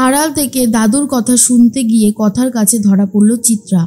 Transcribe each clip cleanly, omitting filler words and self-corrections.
আড়াল থেকে দাদুর কথা শুনতে গিয়ে কথার কাছে ধরা পড়ল চিত্রা।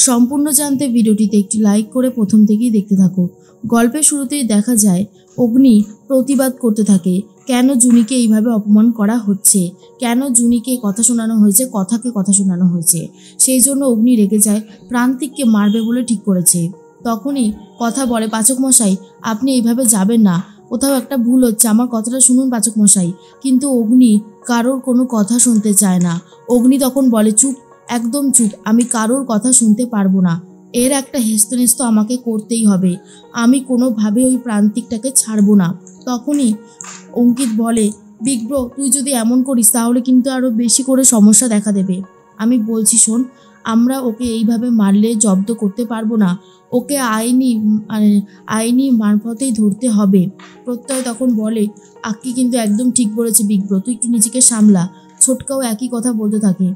সম্পূর্ণ জানতে ভিডিওটিতে একটি লাইক করে প্রথম থেকেই দেখতে থাকো। গল্পের শুরুতেই দেখা যায় অগ্নি প্রতিবাদ করতে থাকে, কেন জুনিকে এইভাবে অপমান করা হচ্ছে, কেন জুনিকে কথা শোনানো হয়েছে, কথাকে কথা শোনানো হয়েছে। সেই জন্য অগ্নি রেগে যায়, প্রান্তিককে মারবে বলে ঠিক করেছে। তখনই কথা বলে, পাচক মশাই আপনি এইভাবে যাবেন না, কোথাও একটা ভুল হচ্ছে, আমার কথাটা শুনুন পাচক মশাই। কিন্তু অগ্নি কারোর কোনো কথা শুনতে চায় না। অগ্নি তখন বলে, চুপ, একদম চুপ, আমি কারোর কথা শুনতে পারবো না। এর একটা হেস্তনেস্ত আমাকে করতেই হবে, আমি কোনোভাবে ওই প্রান্তিকটাকে ছাড়বো না। তখনই অঙ্কিত বলে, বিগ ব্রো তুই যদি এমন করিস তাহলে কিন্তু আরও বেশি করে সমস্যা দেখা দেবে। আমি বলছি শোন, আমরা ওকে এইভাবে মারলে জব্দ করতে পারবো না, ওকে আইনি মারফতেই ধরতে হবে। প্রত্যয় তখন বলে, আক্কি কিন্তু একদম ঠিক বলেছে বিগ ব্রো, তুই একটু নিজেকে সামলা। ছোটকাও একই কথা বলতে থাকে।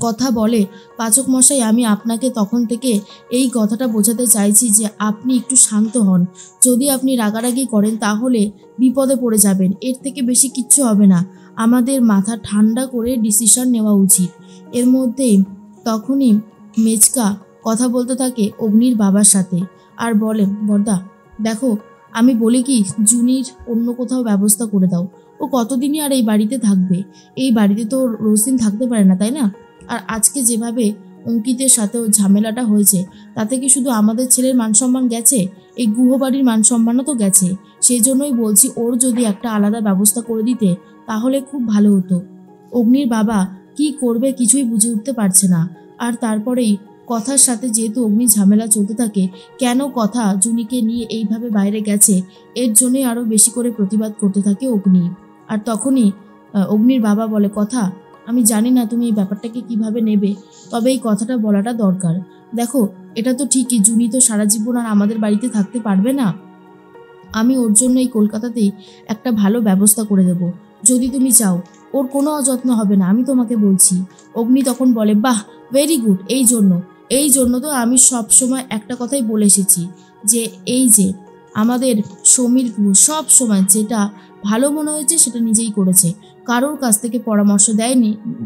কথা বলে, পাচক মশাই আমি আপনাকে তখন থেকে এই কথাটা বোঝাতে চাইছি যে আপনি একটু শান্ত হন। যদি আপনি রাগারাগি করেন তাহলে বিপদে পড়ে যাবেন, এর থেকে বেশি কিচ্ছু হবে না। আমাদের মাথা ঠান্ডা করে ডিসিশন নেওয়া উচিত। এর মধ্যেই তখনই মেচকা কথা বলতে থাকে অগ্নির বাবার সাথে আর বলে, বর্দা দেখো, আমি বলি কি জুনির অন্য কোথাও ব্যবস্থা করে দাও, ও কতদিনই আর এই বাড়িতে থাকবে, এই বাড়িতে তো রোজ দিন থাকতে পারে না, তাই না? আর আজকে যেভাবে অঙ্কিতের সাথেও ঝামেলাটা হয়েছে তাতে কি শুধু আমাদের ছেলের মানসম্মান গেছে, এই গুহবাড়ির মানসম্মানও তো গেছে। সেই জন্যই বলছি ওর যদি একটা আলাদা ব্যবস্থা করে দিতে তাহলে খুব ভালো হতো। অগ্নির বাবা কি করবে কিছুই বুঝে উঠতে পারছে না। আর তারপরেই কথার সাথে যেহেতু অগ্নি ঝামেলা চলতে থাকে, কেন কথা জুনিকে নিয়ে এইভাবে বাইরে গেছে, এর জন্যই আরও বেশি করে প্রতিবাদ করতে থাকে অগ্নি। আর তখনই অগ্নির বাবা বলে, কথা আমি জানি না তুমি এই ব্যাপারটাকে কিভাবে নেবে, তবে এই কথাটা বলাটা দরকার। দেখো, এটা তো ঠিকই জুনি তো সারা জীবন আর আমাদের বাড়িতে থাকতে পারবে না, আমি ওর জন্য এই কলকাতাতেই একটা ভালো ব্যবস্থা করে দেব, যদি তুমি চাও। ওর কোনো অযত্ন হবে না, আমি তোমাকে বলছি। অগ্নি তখন বলে, বাহ, ভেরি গুড, এই জন্য তো আমি সব সময় একটা কথাই বলে এসেছি যে এই যে আমাদের সমীর সব সময় যেটা ভালো মনে হয়েছে সেটা নিজেই করেছে, কারোর কাছ থেকে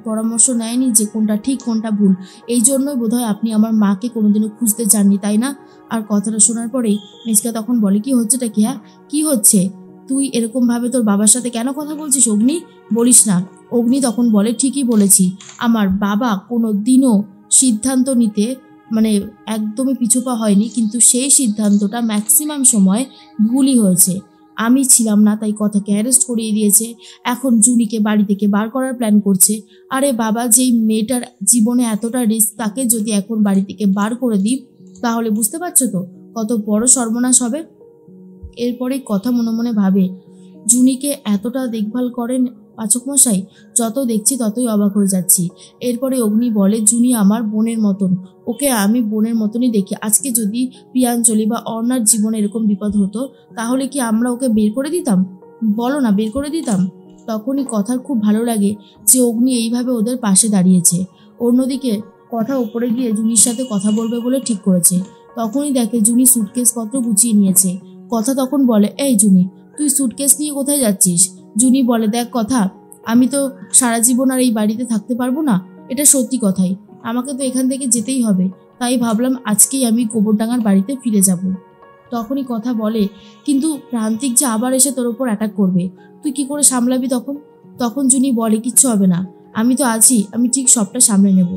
পরামর্শ নেয়নি যে কোনটা ঠিক কোনটা ভুল। এই জন্যই বোধহয় আপনি আমার মাকে কোনোদিনও খুঁজতে চাননি, তাই না? আর কথাটা শোনার পরেই মেজকা তখন বলে, কি হচ্ছেটা কি? হ্যাঁ, কি হচ্ছে? তুই এরকমভাবে তোর বাবার সাথে কেন কথা বলছিস অগ্নি? বলিস না। অগ্নি তখন বলে, ঠিকই বলেছি, আমার বাবা কোনো দিনও সিদ্ধান্ত নিতে একদমই পিছুপা হয়নি, কিন্তু সেই সিদ্ধান্তটা ম্যাক্সিমাম সময় ভুলই হয়েছে। আমি ছিলাম না তাই কথাকে অ্যারেস্ট করিয়ে দিয়েছে, এখন জুনিকে বাড়ি থেকে বার করার প্ল্যান করছে। আরে বাবা, যেই মেয়েটার জীবনে এতটা রিস্ক, তাকে যদি এখন বাড়ি থেকে বার করে দিই তাহলে বুঝতে পারছো তো কত বড় সর্বনাশ হবে। এরপরে কথা মনে মনে ভাবে, জুনিকে এতটা দেখভাল করেন পাচক মশাই, যত দেখছি ততই অবাক হয়ে যাচ্ছি। এরপরে অগ্নি বলে, জুনি আমার বোনের মতন, ওকে আমি বোনের মতনই দেখি। আজকে যদি প্রিয়াঞ্জলি বা অর্ণার জীবনে এরকম বিপদ হতো তাহলে কি আমরা ওকে বের করে দিতাম? বলো না, বের করে দিতাম? তখনই কথার খুব ভালো লাগে যে অগ্নি এইভাবে ওদের পাশে দাঁড়িয়েছে। অন্যদিকে কথা ওপরে গিয়ে জুনির সাথে কথা বলবে বলে ঠিক করেছে। তখনই দেখে জুনি সুটকেসপত্র গুছিয়ে নিয়েছে। কথা তখন বলে, এই জুনি, তুই সুটকেস নিয়ে কোথায় যাচ্ছিস? জুনি বলে, দেখ কথা, আমি তো সারা জীবন আর এই বাড়িতে থাকতে পারবো না, এটা সত্যি কথাই, আমাকে তো এখান থেকে যেতেই হবে, তাই ভাবলাম আজকেই আমি গোবরডাঙ্গার বাড়িতে ফিরে যাব। তখনই কথা বলে, কিন্তু প্রান্তিক যে আবার এসে তোর ওপর অ্যাটাক করবে, তুই কি করে সামলাবি তখন? তখন জুনি বলে, কিচ্ছু হবে না, আমি তো আছি, আমি ঠিক সবটা সামলে নেব।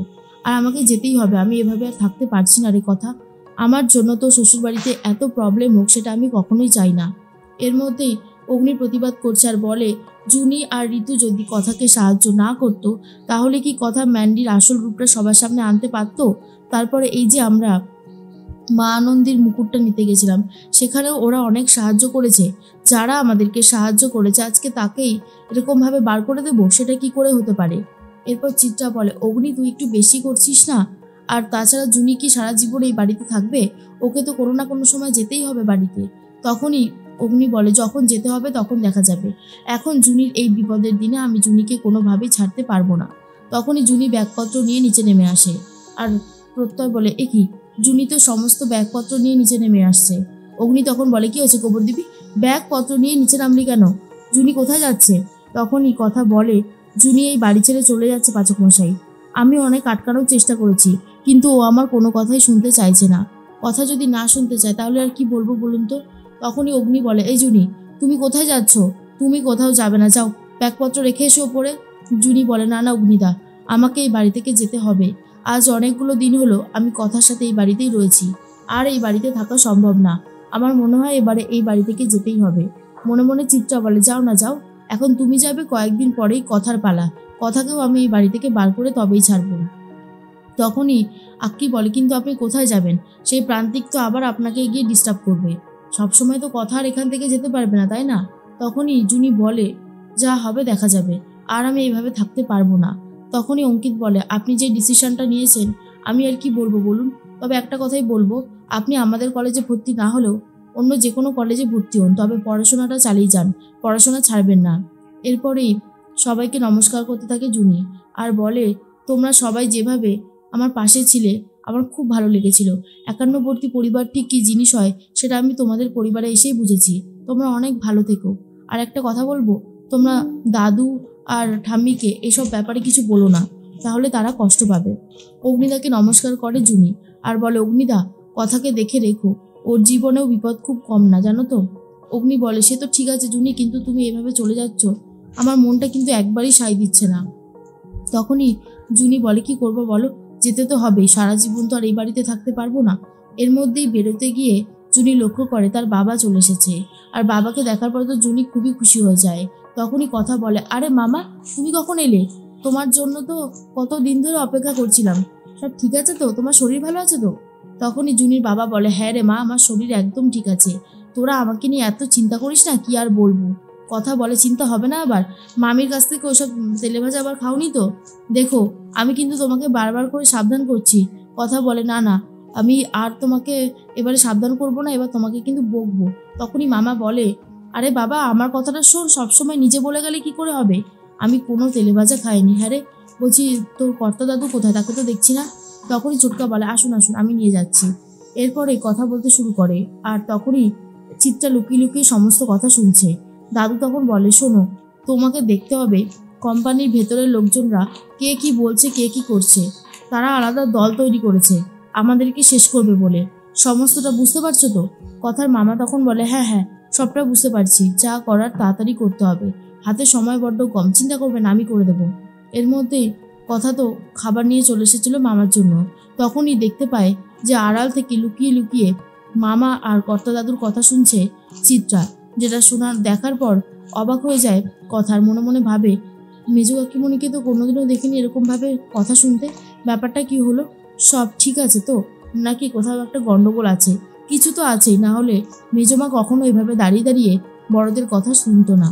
আর আমাকে যেতেই হবে, আমি এভাবে আর থাকতে পারছি না রে কথা, আমার জন্য তো শ্বশুরবাড়িতে এত প্রবলেম হোক সেটা আমি কখনোই চাই না। এর মধ্যেই অগ্নি প্রতিবাদ করছে আর বলে, জুনি আর ঋতু যদি কথাকে সাহায্য না করতো তাহলে কি কথা ম্যান্ডির আসল রূপটা সবার সামনে আনতে পারতো? তারপরে এই যে আমরা মা আনন্দির মুকুটটা নিতে গেছিলাম, সেখানেও ওরা অনেক সাহায্য করেছে, যারা আমাদেরকে সাহায্য করেছে আজকে তাকেই এরকমভাবে বার করে দেবো, সেটা কি করে হতে পারে? এরপর চিত্রা বলে, অগ্নি তুই একটু বেশি করছিস না? আর তাছাড়া জুনি কি সারা জীবন এই বাড়িতে থাকবে? ওকে তো কোনো না কোনো সময় যেতেই হবে বাড়িতে। তখনই অগ্নি বলে, যখন যেতে হবে তখন দেখা যাবে, এখন জুনির এই বিপদের দিনে আমি জুনিকে কোনোভাবেই ছাড়তে পারবো না। তখনই জুনি ব্যাগপত্র নিয়ে নিচে নেমে আসে। আর প্রত্যয় বলে, এ কি, জুনি তো সমস্ত ব্যাগপত্র নিয়ে নিচে নেমে আসছে। অগ্নি তখন বলে, কি হয়েছে গোবর দিবি, ব্যাগপত্র নিয়ে নিচে নামলি কেন? জুনি কোথায় যাচ্ছে? তখনই কথা বলে, জুনি এই বাড়ি ছেড়ে চলে যাচ্ছে পাচক মশাই। আমি অনেক আটকানোর চেষ্টা করেছি, কিন্তু ও আমার কোনো কথাই শুনতে চাইছে না। কথা যদি না শুনতে চায় তাহলে আর কি বলবো বলুন তো। তখনই অগ্নি বলে, এই জুনি, তুমি কোথায় যাচ্ছ? তুমি কোথাও যাবে না, যাও ব্যাগপত্র রেখে এসো ওপরে। জুনি বলে, না না অগ্নিদা, আমাকে এই বাড়ি থেকে যেতে হবে। আজ অনেকগুলো দিন হলো আমি কথার সাথে এই বাড়িতেই রয়েছি, আর এই বাড়িতে থাকা সম্ভব না। আমার মনে হয় এবারে এই বাড়ি থেকে যেতেই হবে। মনে মনে চিত্রা বলে, যাও না যাও, এখন তুমি যাবে, কয়েকদিন পরেই কথার পালা। কথাকেও আমি এই বাড়ি থেকে বার করে তবেই ছাড়বো। তখনই আক্কি বলে, কিন্তু আপনি কোথায় যাবেন? সেই প্রান্তিক তো আবার আপনাকে গিয়ে ডিস্টার্ব করবে। সবসময় তো কথা আর এখান থেকে যেতে পারবে না, তাই না? তখনই জুনি বলে, যা হবে দেখা যাবে, আর আমি এইভাবে থাকতে পারবো না। তখনই অঙ্কিত বলে, আপনি যে ডিসিশনটা নিয়েছেন আমি আর কি বলবো বলুন। তবে একটা কথাই বলবো, আপনি আমাদের কলেজে ভর্তি না হলেও অন্য যে কোনো কলেজে ভর্তি হন, তবে পড়াশোনাটা চালিয়ে যান, পড়াশোনা ছাড়বেন না। এরপরেই সবাইকে নমস্কার করতে থাকে জুনি, আর বলে, তোমরা সবাই যেভাবে আমার পাশে ছিলে আমার খুব ভালো লেগেছিল। একান্নবর্তী পরিবার ঠিক কী জিনিস হয় সেটা আমি তোমাদের পরিবারে এসেই বুঝেছি। তোমরা অনেক ভালো থেকো। আর একটা কথা বলবো, তোমরা দাদু আর ঠাম্মিকে এসব ব্যাপারে কিছু বলো না, তাহলে তারা কষ্ট পাবে। অগ্নিদাকে নমস্কার করে জুনি, আর বলে, অগ্নিদা, কথাকে দেখে রেখো, ওর জীবনেও বিপদ খুব কম না, জানো তো। অগ্নি বলে, সে তো ঠিক আছে জুনি, কিন্তু তুমি এভাবে চলে যাচ্ছ, আমার মনটা কিন্তু একবারই সায় দিচ্ছে না। তখনই জুনি বলে, কি করবো বলো, যেতে তো হবেই, সারা জীবন তো আর এই বাড়িতে থাকতে পারবো না। এর মধ্যেই বেরোতে গিয়ে জুনি লক্ষ্য করে তার বাবা চলে এসেছে, আর বাবাকে দেখার পর তো জুনি খুবই খুশি হয়ে যায়। তখনই কথা বলে, আরে মামা, তুমি কখন এলে? তোমার জন্য তো কত দিন ধরে অপেক্ষা করছিলাম। সব ঠিক আছে তো? তোমার শরীর ভালো আছে তো? তখনই জুনির বাবা বলে, হ্যাঁ রে মা, আমার শরীর একদম ঠিক আছে। তোরা আমাকে নিয়ে এত চিন্তা করিস না, কি আর বলবো। কথা বলে, চিন্তা হবে না আবার? মামির কাছ থেকে ওসব তেলে ভাজা আবার খাওনি তো? দেখো, আমি কিন্তু তোমাকে বারবার করে সাবধান করছি। কথা বলে, না না, আমি আর তোমাকে এবারে সাবধান করব না, এবার তোমাকে কিন্তু বকবো। তখনই মামা বলে, আরে বাবা, আমার কথাটা শোন, সবসময় নিজে বলে গেলে কি করে হবে? আমি কোনো তেলে ভাজা খাইনি। হ্যাঁ রে, বলছি তোর কর্তা দাদু কোথায়? তাকে তো দেখছি না। তখনই ছোটকা বলে, আসুন আসুন, আমি নিয়ে যাচ্ছি। এরপরে কথা বলতে শুরু করে, আর তখনই চিত্রা লুকিয়ে লুকিয়ে সমস্ত কথা শুনছে। দাদু তখন বলে, শোনো, তোমাকে দেখতে হবে কোম্পানির ভেতরের লোকজনরা কে কি বলছে, কে কি করছে। তারা আলাদা দল তৈরি করেছে আমাদেরকে শেষ করবে বলে। সমস্তটা বুঝতে পারছো তো? কথার মামা তখন বলে, হ্যাঁ হ্যাঁ, সবটা বুঝতে পারছি, যা করার তাড়াতাড়ি করতে হবে, হাতে সময় বড্ড কম, চিন্তা করবেন, আমি করে দেবো। এর মধ্যে কথা তো খাবার নিয়ে চলে এসেছিল মামার জন্য। তখনই দেখতে পায় যে আড়াল থেকে লুকিয়ে লুকিয়ে মামা আর কর্তা দাদুর কথা শুনছে চিত্রা, যেটা দেখার পর অবাক হয়ে যায়। কথার মনে মনে ভাবে, মেজো কাকিমণিকে তো কোনোদিনও দেখিনি এরকমভাবে কথা শুনতে। ব্যাপারটা কি হলো? সব ঠিক আছে তো, নাকি কোথাও একটা গন্ডগোল আছে? কিছু তো আছেই, না হলে মেজমা কখনো এভাবে দাঁড়িয়ে দাঁড়িয়ে বড়দের কথা শুনতো না।